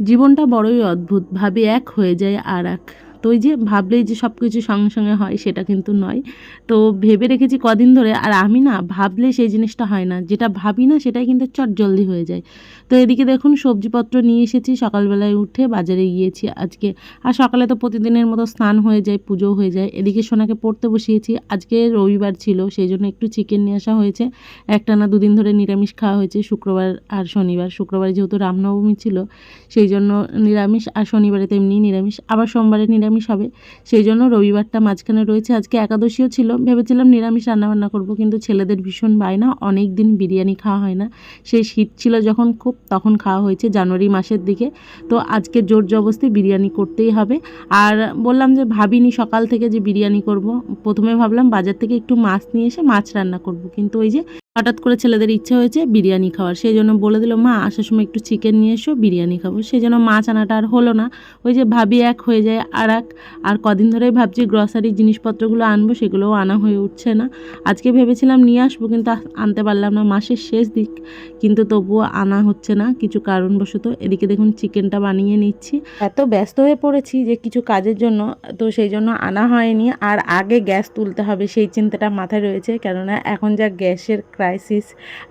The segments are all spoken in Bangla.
জীবনটা বড়ই অদ্ভুত, ভাবি এক হয়ে যায় আর এক। তো ওই যে ভাবলেই যে সব কিছু সঙ্গে সঙ্গে হয় সেটা কিন্তু নয়। তো ভেবে রেখেছি কদিন ধরে, আর আমি না ভাবলে সেই জিনিসটা হয় না, যেটা ভাবি না সেটাই কিন্তু চটজলদি হয়ে যায়। তো এদিকে দেখুন সবজিপত্র নিয়ে এসেছি, সকালবেলায় উঠে বাজারে গিয়েছি আজকে। আর সকালে তো প্রতিদিনের মতো স্নান হয়ে যায়, পুজো হয়ে যায়। এদিকে সোনাকে পড়তে বসিয়েছি, আজকে রবিবার ছিল সেই জন্য একটু চিকেন নিয়ে আসা হয়েছে। একটা না দুদিন ধরে নিরামিষ খাওয়া হয়েছে, শুক্রবার আর শনিবার। শুক্রবারে যেহেতু রামনবমী ছিল সেই জন্য নিরামিষ, আর শনিবারে তো এমনিই নিরামিষ, আবার সোমবারে নিরামিষ হবে। সেই জন্য রবিবারটা মাঝখানে রয়েছে। আজকে একাদশীও ছিল, ভেবেছিলাম নিরামিষ রান্নাবান্না করব, কিন্তু ছেলেদের ভীষণ বায়না, অনেক দিন বিরিয়ানি খাওয়া হয় না। সেই শীত ছিল যখন খুব, তখন খাওয়া হয়েছে জানুয়ারি মাসের দিকে। তো আজকে জোর জবরদস্তি বিরিয়ানি করতেই হবে। আর বললাম যে ভাবিনি সকাল থেকে যে বিরিয়ানি করব। প্রথমে ভাবলাম বাজার থেকে একটু মাছ নিয়ে এসে মাছ রান্না করব, কিন্তু ওই যে হঠাৎ করে ছেলেদের ইচ্ছে হয়েছে বিরিয়ানি খাওয়ার, সেই জন্য বলে দিল মা আসার সময় একটু চিকেন নিয়ে এসো, বিরিয়ানি খাবো। সেই জন্য মাছ আনাটা আর হলো না। ওই যে ভাবি এক হয়ে যায় আর এক। আর কদিন ধরেই ভাবছি গ্রসারির জিনিসপত্রগুলো আনবো, সেগুলোও আনা হয়ে উঠছে না। আজকে ভেবেছিলাম নিয়ে আসবো, কিন্তু আনতে পারলাম না, মাসের শেষ দিক, কিন্তু তবুও আনা হচ্ছে না কিছু কারণবশত। এদিকে দেখুন চিকেনটা বানিয়ে নিচ্ছি। এত ব্যস্ত হয়ে পড়েছি যে কিছু কাজের জন্য, তো সেই জন্য আনা হয়নি। আর আগে গ্যাস তুলতে হবে সেই চিন্তাটা মাথায় রয়েছে, কেননা এখন যা গ্যাসের ক্রাইসিস।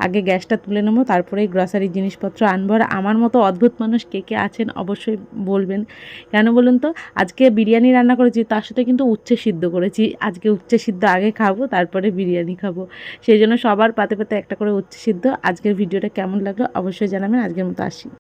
আগে গ্যাসটা তুলে নেবো, তারপরেই গ্রসারির জিনিসপত্র আনবো। আর আমার মতো অদ্ভুত মানুষ কে কে আছেন অবশ্যই বলবেন। কেন বলুন তো, আজকে বিরিয়ানি রান্না করেছি, তার সাথে কিন্তু উচ্ছে সিদ্ধ করেছি। আজকে উচ্ছে সিদ্ধ আগে খাবো, তারপরে বিরিয়ানি খাবো। সেই জন্য সবার পাতে পাতে একটা করে উচ্ছে সিদ্ধ। আজকের ভিডিওটা কেমন লাগলো অবশ্যই জানাবেন। আজকের মতো আসি।